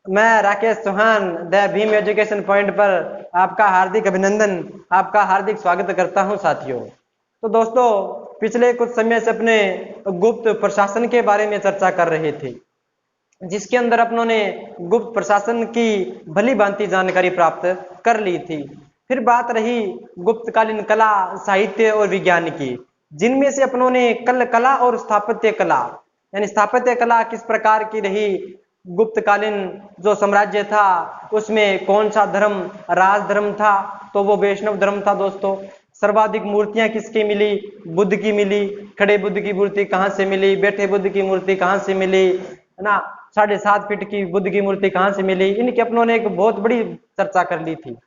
मैं Rakesh Chauhan the Bhim education point पर आपका हार्दिक अभिनंदन, आपका हार्दिक स्वागत करता हूं साथियों। तो दोस्तों, पिछले कुछ समय से अपने गुप्त प्रशासन के बारे में चर्चा कर रहे थे, जिसके अंदर अपनों ने गुप्त प्रशासन की भली भांति जानकारी प्राप्त कर ली थी। फिर बात रही गुप्तकालीन कला, साहित्य और विज्ञान की, जिनमें से अपनों ने कला और स्थापत्य कला, यानी स्थापत्य कला किस प्रकार की रही, गुप्तकालीन जो साम्राज्य था उसमें कौन सा धर्म राज धर्म था, तो वो वैष्णव धर्म था दोस्तों। सर्वाधिक मूर्तियां किसकी मिली, बुद्ध की मिली। खड़े बुद्ध की मूर्ति कहाँ से मिली, बैठे बुद्ध की मूर्ति कहाँ से मिली, है ना। 7.5 फीट की बुद्ध की मूर्ति कहाँ से मिली, इनकी अपनों ने एक बहुत बड़ी चर्चा कर ली थी।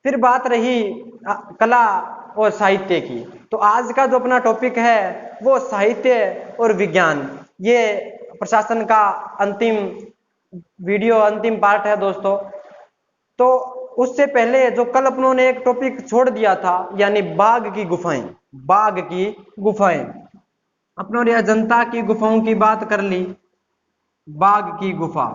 फिर बात रही कला और साहित्य की। तो आज का जो अपना टॉपिक है वो साहित्य और विज्ञान, ये प्रशासन का अंतिम वीडियो, अंतिम पार्ट है दोस्तों। तो उससे पहले जो कल अपनों ने एक टॉपिक छोड़ दिया था, यानी बाघ की गुफाएं, बाघ की गुफाएं, अपनों ने अजंता की गुफाओं की बात कर ली। बाघ की गुफा,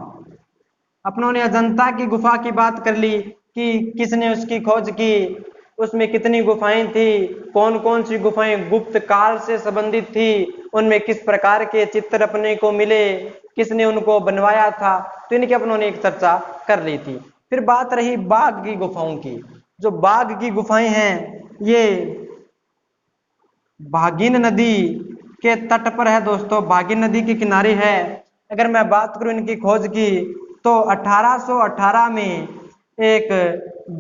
अपनों ने अजंता की गुफा की बात कर ली कि किसने उसकी खोज की, उसमें कितनी गुफाएं थी, कौन कौन सी गुफाएं गुप्त काल से संबंधित थी, उनमें किस प्रकार के चित्र अपने को मिले, किसने उनको बनवाया था। तो इनकी अपनों ने एक चर्चा कर ली थी। फिर बात रही बाघ की गुफाओं की। जो बाघ की गुफाएं हैं ये भागीन नदी के तट पर है दोस्तों, भागीन नदी के किनारे है। अगर मैं बात करूं इनकी खोज की, तो 1818 में एक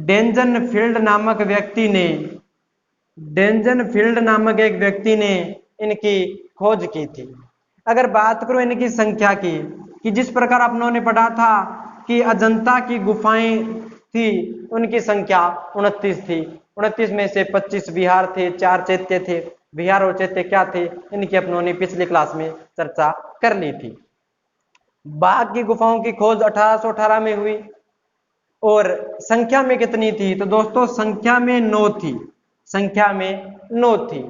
डेंजन फील्ड नामक व्यक्ति ने, डेंजन फील्ड नामक एक व्यक्ति ने इनकी खोज की थी। अगर बात करूं इनकी संख्या की, कि जिस प्रकार अपनों ने पढ़ा था कि अजंता की गुफाएं थी, उनकी संख्या 29 थी। 29 में से 25 विहार थे, 4 चैत्य थे। विहार और चैत्य क्या थे, इनकी अपनों ने पिछली क्लास में चर्चा कर ली थी। बाघ की गुफाओं की खोज 1818 में हुई। और संख्या में कितनी थी, तो दोस्तों संख्या में 9 थी, संख्या में 9 थी।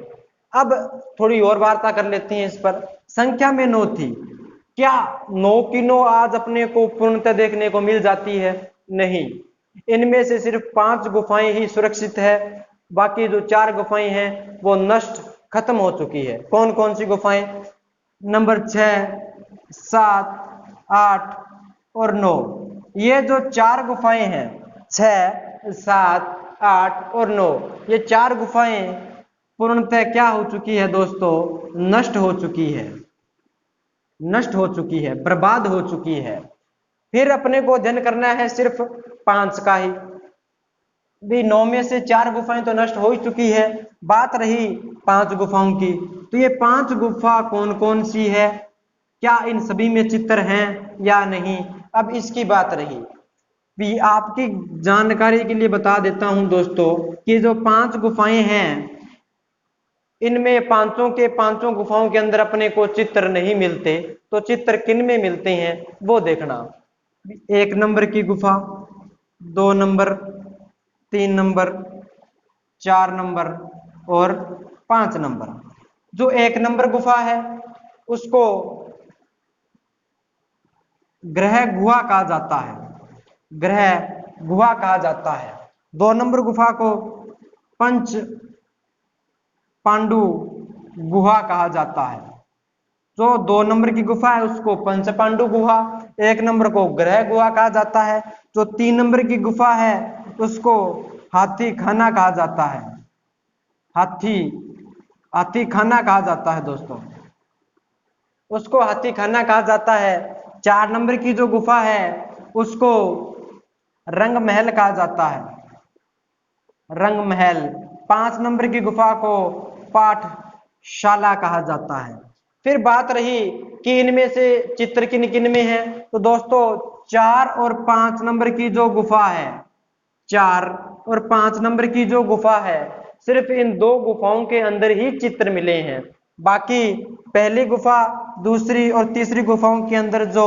अब थोड़ी और वार्ता कर लेते हैं इस पर। संख्या में 9 थी, क्या 9 की 9 आज अपने को पूर्णतः देखने को मिल जाती है? नहीं, इनमें से सिर्फ 5 गुफाएं ही सुरक्षित है, बाकी जो 4 गुफाएं हैं वो नष्ट, खत्म हो चुकी है। कौन कौन सी गुफाएं? नंबर 6, 7, 8 और 9, ये जो 4 गुफाएं हैं, 6, 7, 8 और 9, ये 4 गुफाएं पूर्णतः क्या हो चुकी है दोस्तों? नष्ट हो चुकी है, नष्ट हो चुकी है, बर्बाद हो चुकी है। फिर अपने को अध्ययन करना है सिर्फ 5 का ही। भी 9 में से 4 गुफाएं तो नष्ट हो ही चुकी है, बात रही 5 गुफाओं की। तो ये 5 गुफा कौन कौन सी है, क्या इन सभी में चित्र हैं या नहीं, अब इसकी बात रही। भी आपकी जानकारी के लिए बता देता हूं दोस्तों कि जो 5 गुफाएं हैं, इनमें पांचों के पांचों गुफाओं के अंदर अपने को चित्र नहीं मिलते। तो चित्र किन में मिलते हैं वो देखना। 1 नंबर की गुफा, 2 नंबर, 3 नंबर, 4 नंबर और 5 नंबर। जो 1 नंबर गुफा है उसको ग्रह गुहा कहा जाता है, ग्रह गुहा कहा जाता है। 2 नंबर गुफा को पंच पांडु गुहा कहा जाता है। जो 2 नंबर की गुफा है उसको पंच पांडु गुहा, 1 नंबर को ग्रह गुहा कहा जाता है। जो 3 नंबर की गुफा है उसको हाथी खाना कहा जाता है, हाथी, हाथी खाना कहा जाता है दोस्तों, उसको हाथी खाना कहा जाता है। 4 नंबर की जो गुफा है उसको रंग महल कहा जाता है, रंग महल। 5 नंबर की गुफा को पाठशाला कहा जाता है। फिर बात रही कि इनमें से चित्र किन किन में है, तो दोस्तों 4 और 5 नंबर की जो गुफा है, 4 और 5 नंबर की जो गुफा है, सिर्फ इन 2 गुफाओं के अंदर ही चित्र मिले हैं। बाकी पहली गुफा, दूसरी और तीसरी गुफाओं के अंदर जो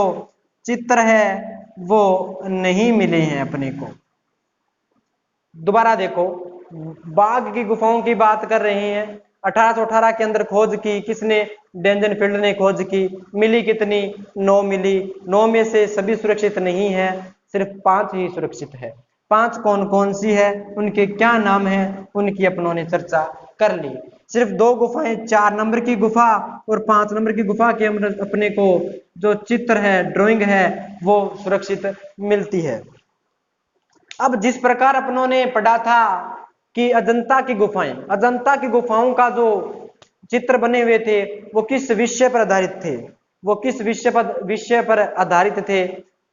चित्र है वो नहीं मिले हैं अपने को। दोबारा देखो, बाघ की गुफाओं की बात कर रहे हैं, 1818 के अंदर खोज की किसने? डेंजनफील्ड ने खोज की। मिली कितनी? 9 मिली। 9 में से सभी सुरक्षित नहीं है, सिर्फ 5 ही सुरक्षित है। 5 कौन कौन सी है, उनके क्या नाम है, उनकी अपनों ने चर्चा कर ली। सिर्फ 2 गुफाएं, 4 नंबर की गुफा और 5 नंबर की गुफा के अंदर अपने को जो चित्र है, ड्राइंग है, वो सुरक्षित मिलती है। अब जिस प्रकार अपनों ने पढ़ा था कि अजंता की गुफाएं, अजंता की गुफाओं का जो चित्र बने हुए थे वो किस विषय पर आधारित थे, वो किस विषय पर आधारित थे?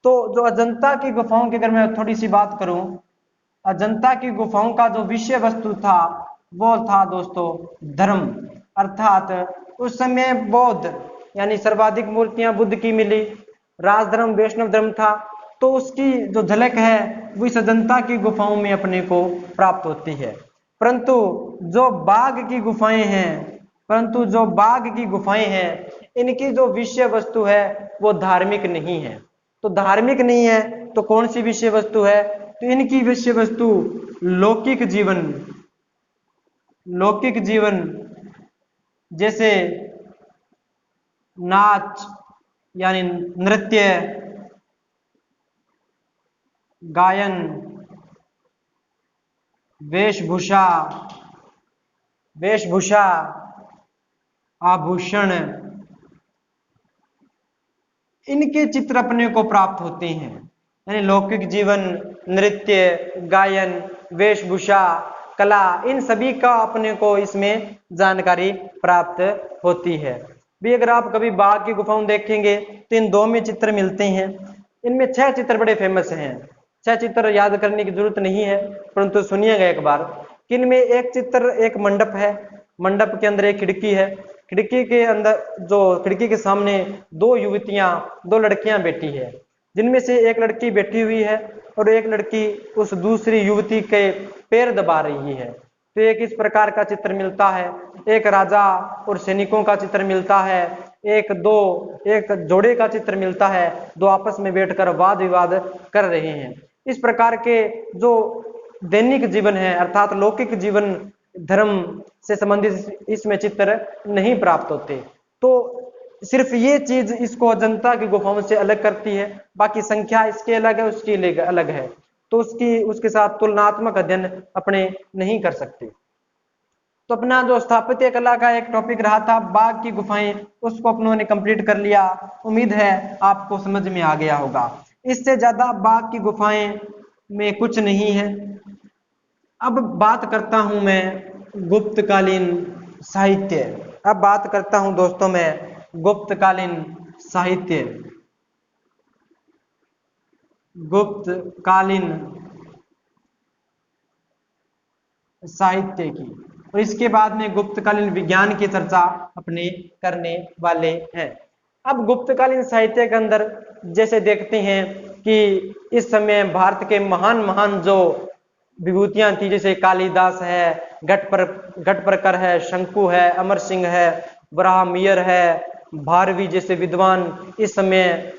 तो जो अजंता की गुफाओं की अगर मैं थोड़ी सी बात करूं, अजंता की गुफाओं का जो विषय वस्तु था वो था दोस्तों धर्म। अर्थात उस समय बौद्ध यानी सर्वाधिक मूर्तियां बुद्ध की मिली, राजधर्म वैष्णव धर्म था, तो उसकी जो झलक है वो इस अजंता की गुफाओं में अपने को प्राप्त होती है। परंतु जो बाघ की गुफाएं हैं, परंतु जो बाघ की गुफाएं हैं, इनकी जो विषय वस्तु है वो धार्मिक नहीं है। तो धार्मिक नहीं है तो कौन सी विषय वस्तु है? तो इनकी विषय वस्तु लौकिक जीवन, लौकिक जीवन जैसे नाच यानी नृत्य, गायन, वेशभूषा, वेशभूषा, आभूषण, इनके चित्र अपने को प्राप्त होते हैं। यानी लौकिक जीवन, नृत्य, गायन, वेशभूषा, कला, इन सभी का अपने को इसमें जानकारी प्राप्त होती है। भी अगर आप कभी बाघ की गुफाओं देखेंगे तो इन 2 में चित्र मिलते हैं। इनमें 6 चित्र बड़े फेमस हैं। 6 चित्र याद करने की जरूरत नहीं है, परंतु सुनिएगा एक बार कि इनमें एक चित्र, एक मंडप है, मंडप के अंदर एक खिड़की है, खिड़की के अंदर जो खिड़की के सामने 2 युवतियां, 2 लड़कियां बैठी है, जिनमें से एक लड़की बैठी हुई है और एक लड़की उस दूसरी युवती के पैर दबा रही है। तो एक इस प्रकार का चित्र मिलता है। एक राजा और सैनिकों का चित्र मिलता है, एक जोड़े का चित्र मिलता है, 2 आपस में बैठकर वाद विवाद कर रहे हैं। इस प्रकार के जो दैनिक जीवन है अर्थात लौकिक जीवन, धर्म से संबंधित इसमें चित्र नहीं प्राप्त होते। तो सिर्फ ये चीज इसको अजंता की गुफाओं से अलग करती है, बाकी संख्या इसकी अलग है, उसकी अलग है, तो उसके साथ तुलनात्मक अध्ययन अपने नहीं कर सकते। तो अपना जो स्थापत्य कला का एक टॉपिक रहा था बाघ की गुफाएं, उसको अपनों ने कंप्लीट कर लिया। उम्मीद है आपको समझ में आ गया होगा। इससे ज्यादा बाघ की गुफाएं में कुछ नहीं है। अब बात करता हूं मैं गुप्तकालीन साहित्य। अब बात करता हूं दोस्तों मैं गुप्तकालीन साहित्य, गुप्तकालीन साहित्य की, और इसके बाद में गुप्तकालीन विज्ञान की चर्चा अपने करने वाले हैं। अब गुप्तकालीन साहित्य के अंदर जैसे देखते हैं कि इस समय भारत के महान महान जो विभूतियां थी, जैसे कालिदास है, घटप्रकर है, शंकु है, अमर सिंह है, ब्राह्मयर है, भारवी जैसे विद्वान इस समय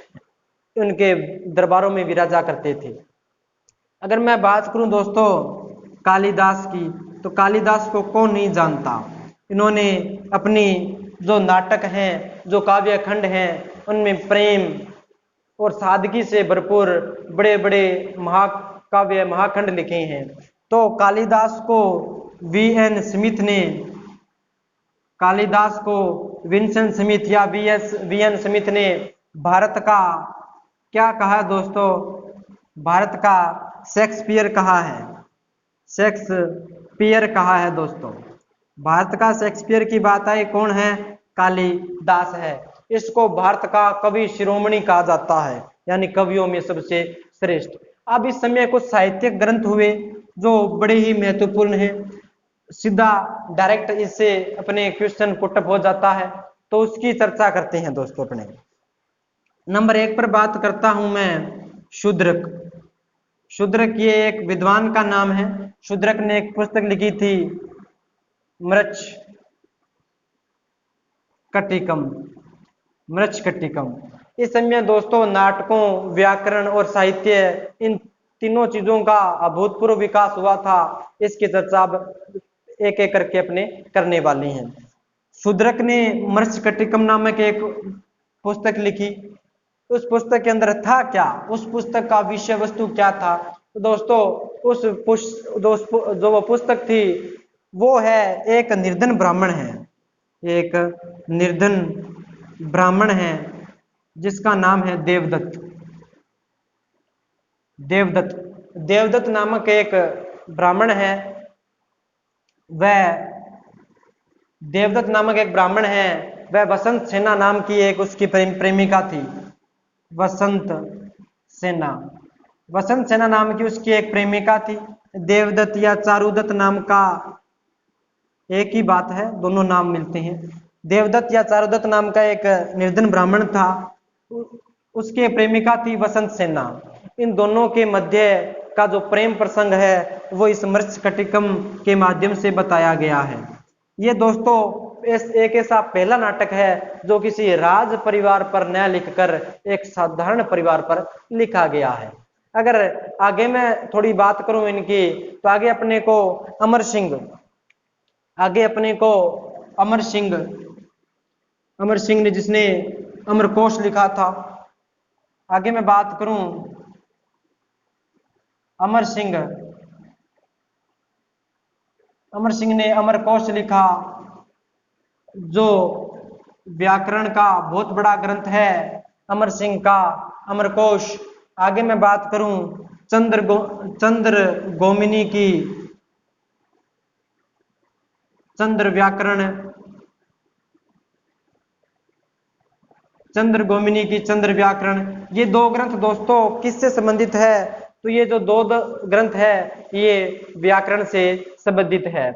उनके दरबारों में विराजा करते थे। अगर मैं बात करूं दोस्तों कालिदास की, तो कालिदास को कौन नहीं जानता। इन्होंने अपनी जो नाटक हैं, जो काव्य खंड हैं, उनमें प्रेम और सादगी से भरपूर बड़े बड़े महाकाव्य महाखंड लिखे हैं। तो कालिदास को वी.एन. स्मिथ ने, कालिदास को विंसेंट स्मिथ या वी.एन. स्मिथ ने भारत का क्या कहा दोस्तों? भारत का शेक्सपियर कहा है। शेक्सपियर कहा है दोस्तों। भारत का शेक्सपियर की बात आई, कौन है? कालिदास है। इसको भारत का कवि शिरोमणि कहा जाता है, यानी कवियों में सबसे श्रेष्ठ। अब इस समय कुछ साहित्यिक ग्रंथ हुए जो बड़े ही महत्वपूर्ण हैं। सीधा डायरेक्ट इससे अपने क्वेश्चन पुटअप हो जाता है, तो उसकी चर्चा करते हैं दोस्तों अपने। नंबर 1 पर बात करता हूं मैं शूद्रक। शूद्रक ये एक विद्वान का नाम है। शूद्रक ने एक पुस्तक लिखी थी मृच्छकटिकम। मृच्छकटिकम इस समय दोस्तों नाटकों, व्याकरण और साहित्य, इन तीनों चीजों का अभूतपूर्व विकास हुआ था। इसकी चर्चा अब एक एक करके अपने करने वाले हैं। शूद्रक ने मर्स्यकटिकम नामक एक पुस्तक लिखी। उस पुस्तक के अंदर था क्या, उस पुस्तक का विषय वस्तु क्या था? तो दोस्तों जो वो पुस्तक थी वो है एक निर्धन ब्राह्मण है, एक निर्धन ब्राह्मण है जिसका नाम है देवदत्त। देवदत्त देवदत्त नामक एक ब्राह्मण है। वह देवदत्त नामक एक ब्राह्मण है, वह वसंत सेना नाम की एक उसकी प्रेमिका थी। वसंत सेना वसंत सेना नाम की उसकी एक प्रेमिका थी। देवदत्त या चारुदत्त नाम का एक ही बात है, दोनों नाम मिलते हैं। देवदत्त या चारुदत्त नाम का एक निर्धन ब्राह्मण था, उसके प्रेमिका थी वसंत सेना। इन दोनों के मध्य का जो प्रेम प्रसंग है वो इस मर्स्यकटिकम के माध्यम से बताया गया है। ये दोस्तों एक ऐसा पहला नाटक है जो किसी राज परिवार पर न लिखकर एक साधारण परिवार पर लिखा गया है। अगर आगे मैं थोड़ी बात करूं इनकी, तो आगे अपने को अमर सिंह ने जिसने अमरकोश लिखा था। आगे मैं बात करूं अमर सिंह ने अमरकोश लिखा, जो व्याकरण का बहुत बड़ा ग्रंथ है अमर सिंह का अमरकोश। आगे मैं बात करूं चंद्रगोमिनी की चंद्र व्याकरण। ये दो ग्रंथ दोस्तों किससे संबंधित है? तो ये जो दो ग्रंथ है ये व्याकरण से संबंधित है।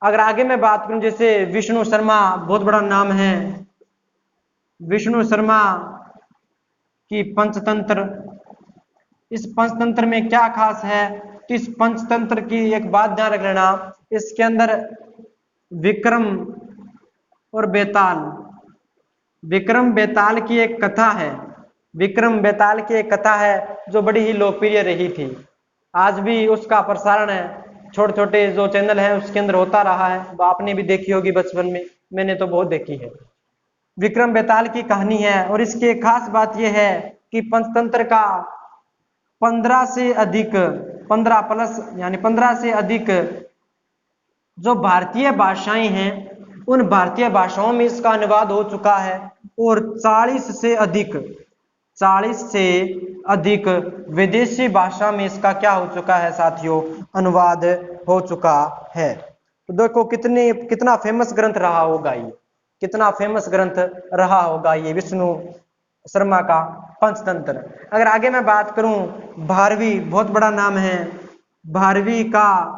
अगर आगे मैं बात करूं जैसे विष्णु शर्मा, बहुत बड़ा नाम है, विष्णु शर्मा की पंचतंत्र। इस पंचतंत्र में क्या खास है? तो इस पंचतंत्र की एक बात ध्यान रख लेना, इसके अंदर विक्रम बेताल की एक कथा है। विक्रम बेताल की एक कथा है जो बड़ी ही लोकप्रिय रही थी। आज भी उसका प्रसारण है, छोटे छोटे जो चैनल है उसके अंदर होता रहा है, तो आपने भी देखी होगी बचपन में, मैंने तो बहुत देखी है। विक्रम बेताल की कहानी है और इसकी एक खास बात यह है कि पंचतंत्र का 15 से अधिक 15 प्लस यानी 15 से अधिक जो भारतीय भाषाएं हैं उन भारतीय भाषाओं में इसका अनुवाद हो चुका है और 40 से अधिक विदेशी भाषा में इसका क्या हो चुका है साथियों, अनुवाद हो चुका है। तो देखो कितना फेमस ग्रंथ रहा होगा ये, कितना फेमस ग्रंथ रहा होगा ये विष्णु शर्मा का पंचतंत्र। अगर आगे मैं बात करूं भारवी, बहुत बड़ा नाम है, भारवी का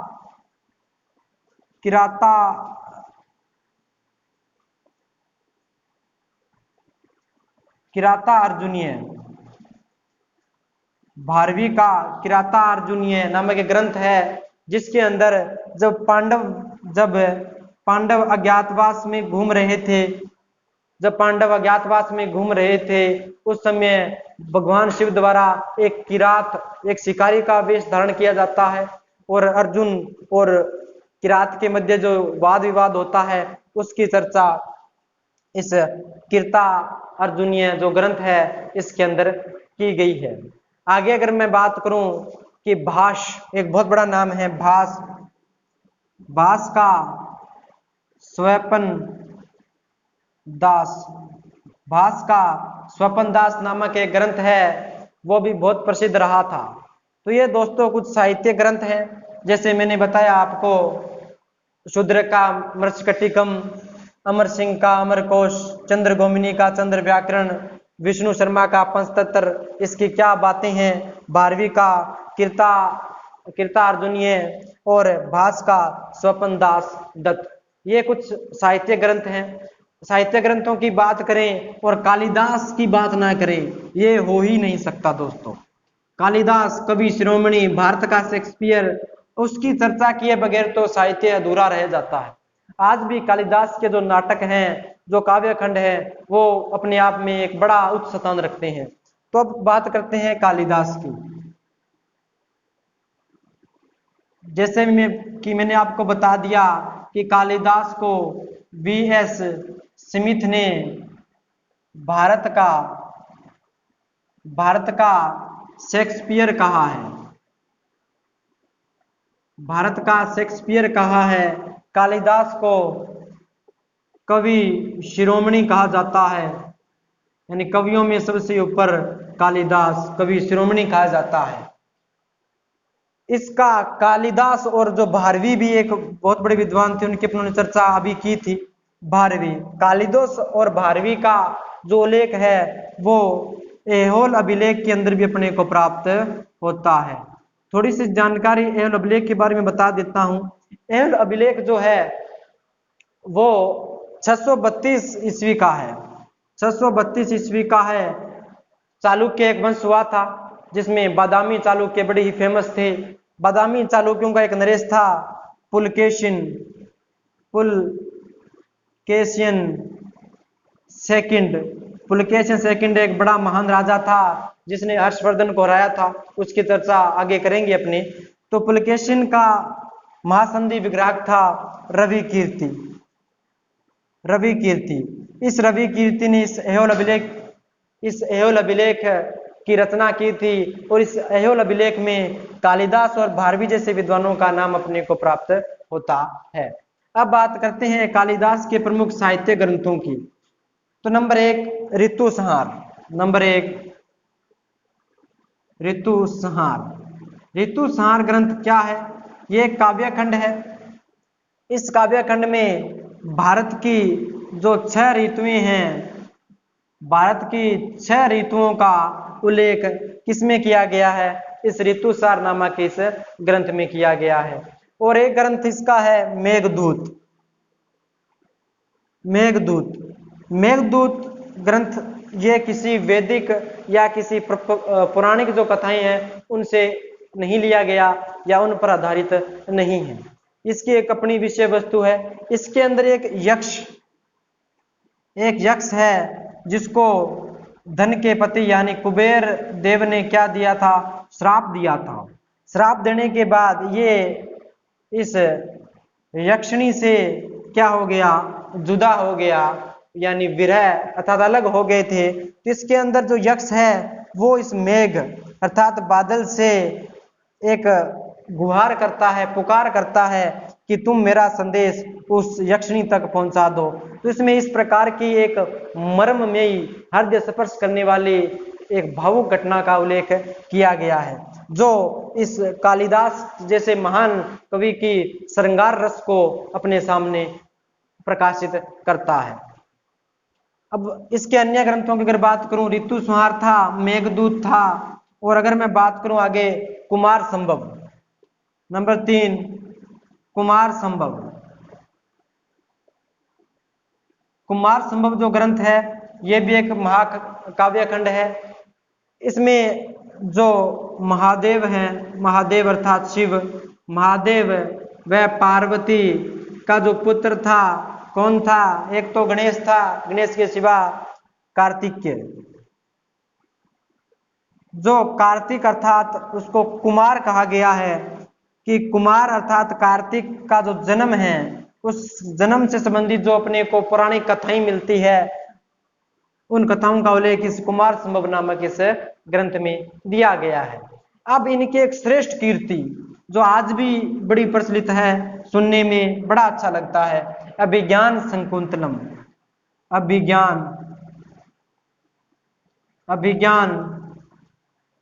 किराता अर्जुनीय, भारवी का किराता अर्जुनीय नामक एक ग्रंथ है जिसके अंदर जब पांडव अज्ञातवास में घूम रहे थे उस समय भगवान शिव द्वारा एक शिकारी का वेश धारण किया जाता है और अर्जुन और किरात के मध्य जो वाद विवाद होता है उसकी चर्चा इस किरता अर्जुनीय जो ग्रंथ है इसके अंदर की गई है। आगे अगर मैं बात करूं कि भास, एक बहुत बड़ा नाम है भास का स्वपन दास नामक एक ग्रंथ है, वो भी बहुत प्रसिद्ध रहा था। तो ये दोस्तों कुछ साहित्य ग्रंथ हैं, जैसे मैंने बताया आपको शूद्र का मर्स्यकटिकम, अमर सिंह का अमरकोश, चंद्रगोमिनी का चंद्र व्याकरण, विष्णु शर्मा का पंचतंत्र, इसकी क्या बातें हैं, भारवी का किरता अर्जुनीय और भास का स्वपन दास दत्त। ये कुछ साहित्य ग्रंथ हैं। साहित्य ग्रंथों की बात करें और कालिदास की बात ना करें ये हो ही नहीं सकता दोस्तों। कालिदास कवि शिरोमणि, भारत का शेक्सपियर, उसकी चर्चा किए बगैर तो साहित्य अधूरा रह जाता है। आज भी कालिदास के जो नाटक हैं, जो काव्य खंड है, वो अपने आप में एक बड़ा उच्च स्थान रखते हैं। तो अब बात करते हैं कालिदास की। जैसे मैंने आपको बता दिया कि कालिदास को V.S. स्मिथ ने भारत का शेक्सपियर कहा है। भारत का शेक्सपियर कहा है। कालिदास को कवि शिरोमणि कहा जाता है, यानी कवियों में सबसे ऊपर कालिदास कवि शिरोमणि कहा जाता है। इसका कालिदास और जो भारवी भी एक बहुत बड़े विद्वान थे, उनकी अपने चर्चा अभी की थी। भारवी, कालिदास और भारवी का जो उल्लेख है वो ऐहोल अभिलेख के अंदर भी अपने को प्राप्त होता है। थोड़ी सी जानकारी ऐहोल अभिलेख के बारे में बता देता हूं। ऐहोल अभिलेख जो है वो 632 ईस्वी का है। 632 ईस्वी का है। चालुक्य एक वंश हुआ था जिसमें बादामी चालुक्य बड़े ही फेमस थे। बादामी चालुक्यों का एक नरेश था पुलकेशियन सेकंड एक बड़ा महान राजा था जिसने हर्षवर्धन को हराया था। उसकी चर्चा आगे करेंगे अपने। तो पुलकेशियन का महासंधि विग्राहक था रवि कीर्ति। इस रवि कीर्ति ने इस ऐहोल अभिलेख की रचना की थी और इस ऐहोल अभिलेख में कालिदास और भारवी जैसे विद्वानों का नाम अपने को प्राप्त होता है। अब बात करते हैं कालिदास के प्रमुख साहित्य ग्रंथों की। तो नंबर 1 ऋतुसंहार ग्रंथ क्या है? ये एक काव्य खंड है। इस काव्य खंड में भारत की जो 6 ऋतुएं हैं, भारत की 6 ऋतुओं का उल्लेख किसमें किया गया है? इस ऋतुसार नामक इस ग्रंथ में किया गया है। और एक ग्रंथ इसका है मेघदूत ग्रंथ। ये किसी वैदिक या किसी पौराणिक जो कथाएं हैं उनसे नहीं लिया गया या उन पर आधारित नहीं है। इसकी एक अपनी विषय वस्तु है। इसके अंदर एक यक्ष है जिसको धन के पति यानी कुबेर देव ने क्या दिया था? श्राप दिया था। श्राप देने के बाद ये इस यक्षिणी से क्या हो गया? जुदा हो गया, यानी विरह अर्थात अलग हो गए थे। तो इसके अंदर जो यक्ष है वो इस मेघ अर्थात बादल से एक गुहार करता है, पुकार करता है कि तुम मेरा संदेश उस यक्षिणी तक पहुंचा दो। तो इसमें इस प्रकार की एक मर्ममयी हृदय स्पर्श करने वाली एक भावुक घटना का उल्लेख किया गया है, जो इस कालिदास जैसे महान कवि की श्रृंगार रस को अपने सामने प्रकाशित करता है। अब इसके अन्य ग्रंथों की अगर बात करूं, ऋतुसंहार था, मेघदूत था, और अगर मैं बात करूं आगे कुमार संभव। नंबर 3 कुमार संभव जो ग्रंथ है ये भी एक महाकाव्य खंड है। इसमें जो महादेव हैं, महादेव अर्थात शिव, महादेव व पार्वती का जो पुत्र था, कौन था? एक तो गणेश था, गणेश के सिवा कार्तिकेय। जो कार्तिक अर्थात उसको कुमार कहा गया है कि कुमार अर्थात कार्तिक का जो जन्म है, उस जन्म से संबंधित जो अपने को पौराणिक कथाएं मिलती है, उन कथाओं का उल्लेख इस कुमार संभव नामक इस ग्रंथ में दिया गया है। अब इनकी एक श्रेष्ठ कीर्ति जो आज भी बड़ी प्रचलित है, सुनने में बड़ा अच्छा लगता है, अभिज्ञान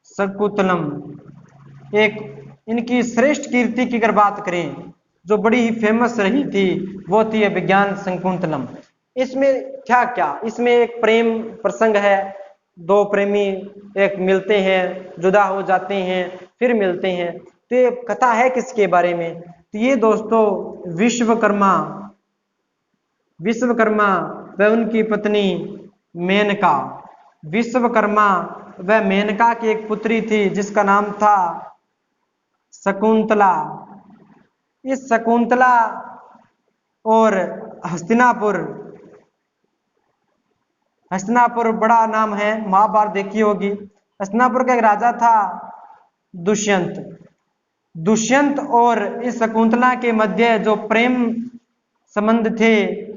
शकुंतलम। एक इनकी श्रेष्ठ कीर्ति की अगर बात करें जो बड़ी ही फेमस रही थी, वो थी अभिज्ञान शकुंतलम। इसमें क्या इसमें एक प्रेम प्रसंग है। 2 प्रेमी एक मिलते हैं, जुदा हो जाते हैं, फिर मिलते हैं। तो ये कथा है किसके बारे में? तो ये दोस्तों विश्वकर्मा व उनकी पत्नी मेनका। विश्वकर्मा व मेनका की एक पुत्री थी जिसका नाम था शकुंतला। इस शकुंतला और हस्तिनापुर बड़ा नाम है, महाभारत देखी होगी। हस्तिनापुर का एक राजा था दुष्यंत और इस शकुंतला के मध्य जो प्रेम संबंध थे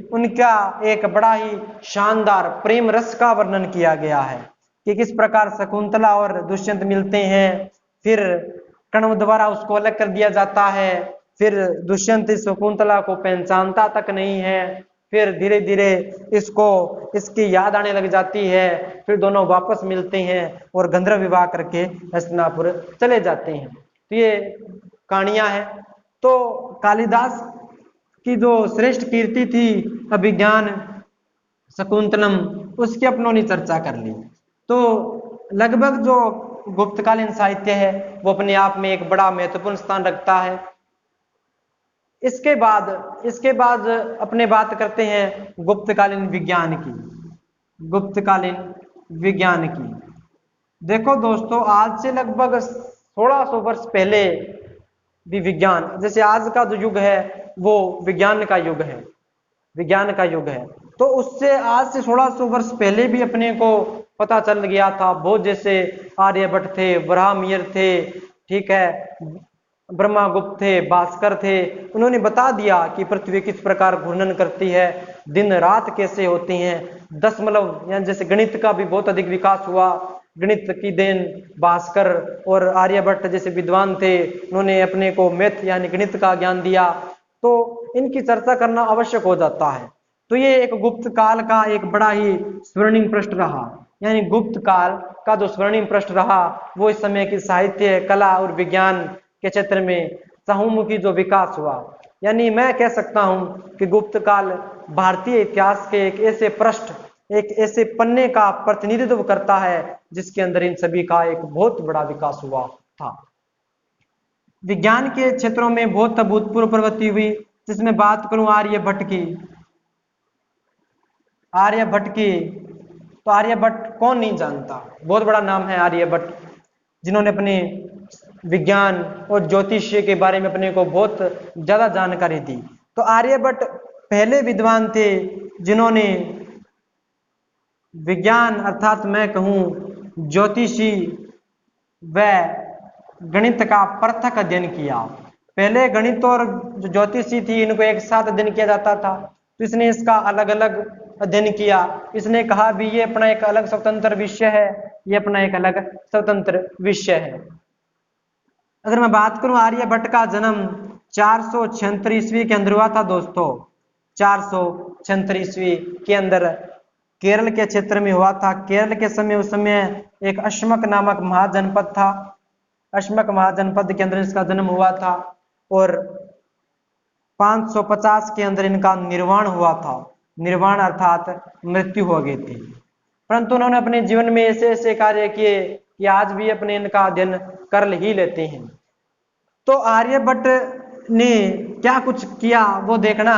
उनका एक बड़ा ही शानदार प्रेम रस का वर्णन किया गया है कि किस प्रकार शकुंतला और दुष्यंत मिलते हैं, फिर कण्व द्वारा उसको अलग कर दिया जाता है, फिर दुष्यंत शकुंतला को पहचानता तक नहीं है, फिर धीरे धीरे इसको इसकी याद आने लग जाती है, फिर दोनों वापस मिलते हैं और गंधर्व विवाह करके हस्तिनापुर चले जाते हैं। तो ये कहानियां हैं। तो कालिदास की जो श्रेष्ठ कीर्ति थी अभिज्ञान शकुंतलम, उसकी अपनों ने चर्चा कर ली। तो लगभग जो गुप्तकालीन साहित्य है वो अपने आप में एक बड़ा महत्वपूर्ण स्थान रखता है। इसके बाद अपने बात करते हैं गुप्तकालीन विज्ञान की। गुप्तकालीन विज्ञान की देखो दोस्तों, आज से लगभग 1600 वर्ष पहले भी विज्ञान, जैसे आज का जो युग है वो विज्ञान का युग है, विज्ञान का युग है, तो उससे आज से 1600 वर्ष पहले भी अपने को पता चल गया था। बहुत जैसे आर्यभट्ट थे, ब्राह्मण थे, ठीक है, ब्रह्मगुप्त थे, भास्कर थे, उन्होंने बता दिया कि पृथ्वी किस प्रकार घूर्णन करती है, दिन रात कैसे होती हैं, दशमलव यानी जैसे गणित का भी बहुत अधिक विकास हुआ। गणित की देन भास्कर और आर्यभट्ट जैसे विद्वान थे, उन्होंने अपने को मैथ यानी गणित का ज्ञान दिया। तो इनकी चर्चा करना आवश्यक हो जाता है। तो ये एक गुप्त काल का एक बड़ा ही स्वर्णिम पृष्ठ रहा, यानी गुप्त काल का जो स्वर्णिम पृष्ठ रहा वो इस समय की साहित्य, कला और विज्ञान के क्षेत्र में बहुमुखी जो विकास हुआ। यानी मैं कह सकता हूं कि गुप्त काल भारतीय इतिहास के एक ऐसे पृष्ठ, एक ऐसे पन्ने का प्रतिनिधित्व करता है जिसके अंदर इन सभी का एक बहुत बड़ा विकास हुआ था। विज्ञान के क्षेत्रों में बहुत अभूतपूर्व प्रगति हुई, जिसमें बात करूं आर्यभट्ट की। आर्यभट्ट की, तो आर्यभट्ट कौन नहीं जानता, बहुत बड़ा नाम है आर्यभट्ट, जिन्होंने अपने विज्ञान और ज्योतिष्य के बारे में अपने को बहुत ज्यादा जानकारी दी। तो आर्यभट्ट पहले विद्वान थे जिन्होंने विज्ञान अर्थात मैं कहूं ज्योतिषी व गणित का पृथक अध्ययन किया। पहले गणित और जो ज्योतिषी थी इनको एक साथ अध्ययन किया जाता था, तो इसने इसका अलग अलग अध्ययन किया। इसने कहा भी ये अपना एक अलग स्वतंत्र विषय है, ये अपना एक अलग स्वतंत्र विषय है। अगर मैं बात करूं आर्यभट्ट का जन्म 476 ईस्वी के अंदर हुआ था दोस्तों, 476 ईस्वी के अंदर केरल के क्षेत्र में हुआ था। केरल के समय उस समय एक अश्मक नामक महाजनपद था, अश्मक महाजनपद के अंदर इसका जन्म हुआ था और 550 के अंदर इनका निर्वाण हुआ था। निर्वाण अर्थात मृत्यु हो गई थी, परंतु उन्होंने अपने जीवन में ऐसे ऐसे कार्य किए कि आज भी अपने इनका अध्ययन कर ही लेते हैं। तो आर्यभट्ट ने क्या कुछ किया वो देखना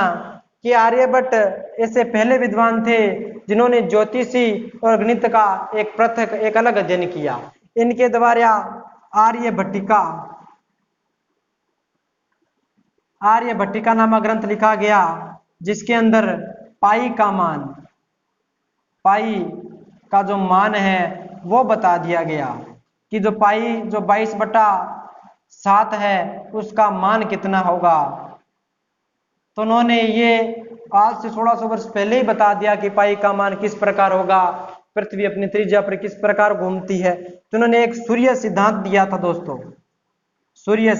कि आर्यभट्ट ऐसे पहले विद्वान थे जिन्होंने ज्योतिषी और गणित का एक पृथक एक अलग अध्ययन किया। इनके द्वारा आर्यभट्टिका नामक ग्रंथ लिखा गया, जिसके अंदर पाई का जो मान है वो बता दिया गया कि जो पाई जो 22/7 है उसका मान कितना होगा। तो उन्होंने ये आज से 1600 वर्ष पहले ही बता दिया कि पाई का मान किस प्रकार होगा, पृथ्वी अपनी त्रिज्या पर किस प्रकार घूमती है। तो उन्होंने एक सूर्य सिद्धांत दिया था दोस्तों, सूर्य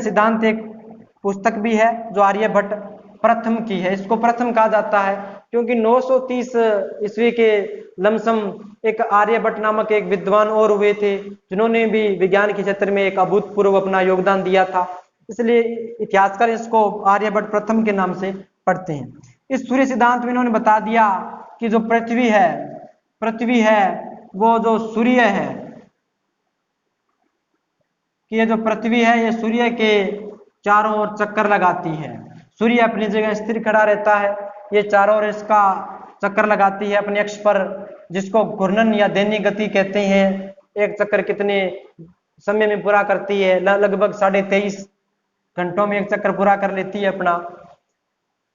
सिद्धांत एक पुस्तक भी है जो आर्यभट्ट प्रथम की है। इसको प्रथम कहा जाता है क्योंकि 930 ईस्वी के लमसम एक आर्यभट्ट नामक एक विद्वान और हुए थे जिन्होंने भी विज्ञान के क्षेत्र में एक अभूतपूर्व अपना योगदान दिया था, इसलिए इतिहासकार इसको आर्यभट्ट प्रथम के नाम से पढ़ते हैं। इस सूर्य सिद्धांत में इन्होंने बता दिया कि जो पृथ्वी है वो जो सूर्य है, कि ये जो पृथ्वी है ये सूर्य के चारों ओर चक्कर लगाती है। सूर्य अपनी जगह स्थिर खड़ा रहता है, ये चारों ओर इसका चक्कर लगाती है अपने अक्ष पर, जिसको घूर्णन या दैनिक गति कहते हैं। एक चक्कर कितने समय में पूरा करती है, लगभग 23.5 घंटों में एक चक्कर पूरा कर लेती है अपना।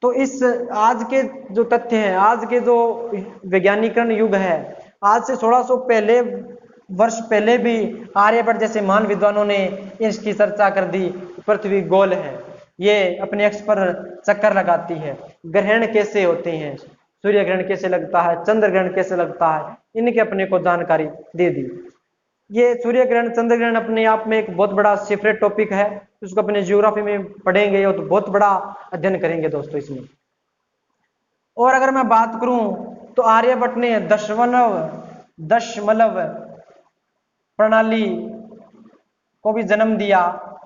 तो इस आज के जो तथ्य हैं, आज के जो वैज्ञानिकरण युग है, आज से 1600 वर्ष पहले भी आर्यभट्ट जैसे महान विद्वानों ने इसकी चर्चा कर दी, पृथ्वी गोल है। ये अपने अक्ष पर चक्कर लगाती है। ग्रहण कैसे होते हैं, सूर्य ग्रहण कैसे लगता है, चंद्र ग्रहण कैसे लगता है, इनकी अपने को जानकारी दे दी। ये सूर्य ग्रहण चंद्र ग्रहण अपने आप में एक बहुत बड़ा सेपरेट टॉपिक है, उसको अपने ज्योग्राफी में पढ़ेंगे और तो बहुत बड़ा अध्ययन करेंगे दोस्तों इसमें। और अगर मैं बात करूं तो आर्यभट्ट ने दशमलव प्रणाली को भी जन्म दिया।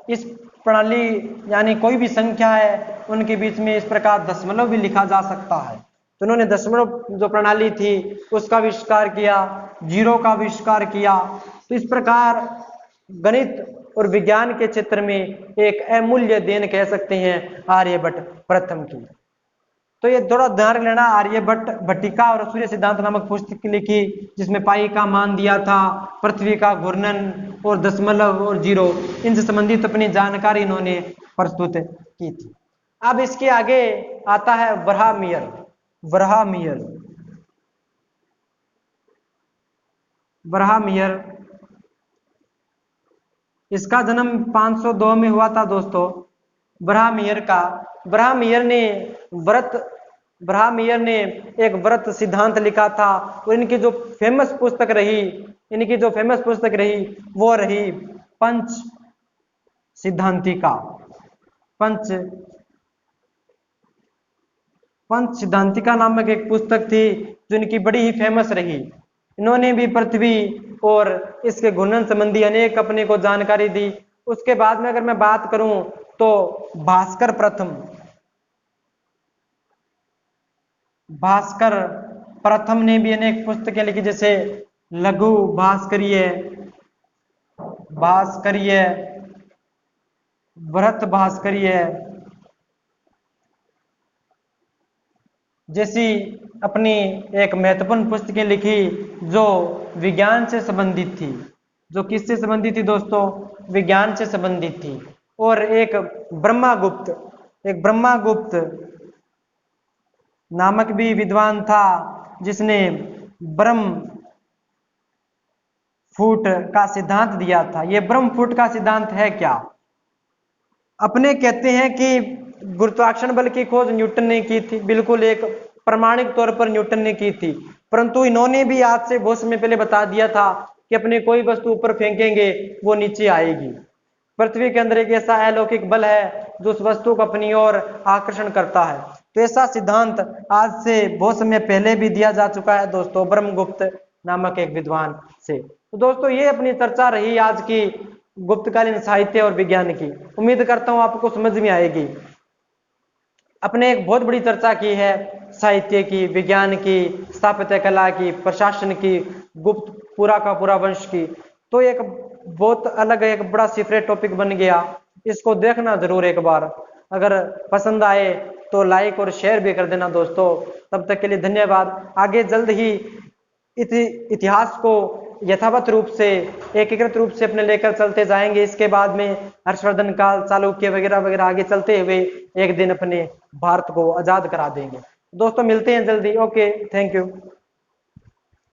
इस प्रणाली यानी कोई भी संख्या है उनके बीच में इस प्रकार दशमलव भी लिखा जा सकता है, तो उन्होंने दशमलव जो प्रणाली थी उसका आविष्कार किया, जीरो का आविष्कार किया। तो इस प्रकार गणित और विज्ञान के क्षेत्र में एक अमूल्य देन कह सकते हैं आर्यभट्ट प्रथम की। तो ये थोड़ा ध्यान लेना, आर्यभट्ट भट्टिका और सूर्य सिद्धांत नामक पुस्तक लिखी जिसमें पाई का मान दिया था, पृथ्वी का घूर्णन और दशमलव और जीरो इनसे संबंधित अपनी जानकारी इन्होंने प्रस्तुत की थी। अब इसके आगे आता है ब्राह्मीयर। ब्राह्मीयर इसका जन्म 502 में हुआ था दोस्तों। ब्राह्मीयर ने एक व्रत सिद्धांत लिखा था और इनकी जो फेमस पुस्तक रही वो रही पंच सिद्धांतिका नामक एक पुस्तक थी जो इनकी बड़ी ही फेमस रही। इन्होंने भी पृथ्वी और इसके घूर्णन संबंधी अनेक अपने को जानकारी दी। उसके बाद में अगर मैं बात करूं तो भास्कर प्रथम ने भी अनेक पुस्तकें लिखी, जैसे लघु भास्करीय, बृहत भास्करीय जैसी अपनी एक महत्वपूर्ण पुस्तकें लिखी जो विज्ञान से संबंधित थी। जो किससे संबंधित थी दोस्तों? विज्ञान से संबंधित थी। और एक ब्रह्मागुप्त नामक भी विद्वान था जिसने ब्रह्म फूट का सिद्धांत दिया था। यह ब्रह्म फूट का सिद्धांत है क्या? अपने कहते हैं कि गुरुत्वाकर्षण बल की खोज न्यूटन ने की थी, बिल्कुल एक प्रमाणिक तौर पर न्यूटन ने की थी, परंतु इन्होंने भी आज से बहुत समय पहले बता दिया था कि अपने कोई वस्तु ऊपर फेंकेंगे वो नीचे आएगी। पृथ्वी के अंदर एक ऐसा अलौकिक बल है जो उस वस्तु को अपनी ओर आकर्षण करता है। तो ऐसा सिद्धांत आज से बहुत समय पहले भी दिया जा चुका है दोस्तों, ब्रह्मगुप्त नामक एक विद्वान से। तो दोस्तों ये अपनी चर्चा रही आज की गुप्तकालीन साहित्य और विज्ञान की। उम्मीद करता हूं आपको समझ में आएगी। अपने एक बहुत बड़ी चर्चा की है साहित्य की, विज्ञान की, स्थापत्य कला की, प्रशासन की, गुप्त पूरा का पूरा वंश की। तो एक बहुत अलग एक बड़ा सीक्रेट टॉपिक बन गया, इसको देखना जरूर एक बार। अगर पसंद आए तो लाइक और शेयर भी कर देना दोस्तों। तब तक के लिए धन्यवाद। आगे जल्द ही इतिहास को यथावत रूप से एकीकृत रूप से अपने लेकर चलते जाएंगे। इसके बाद में हर्षवर्धन काल, चालुक्य वगैरह वगैरह आगे चलते हुए एक दिन अपने भारत को आजाद करा देंगे। दोस्तों मिलते हैं जल्दी। Okay, thank you.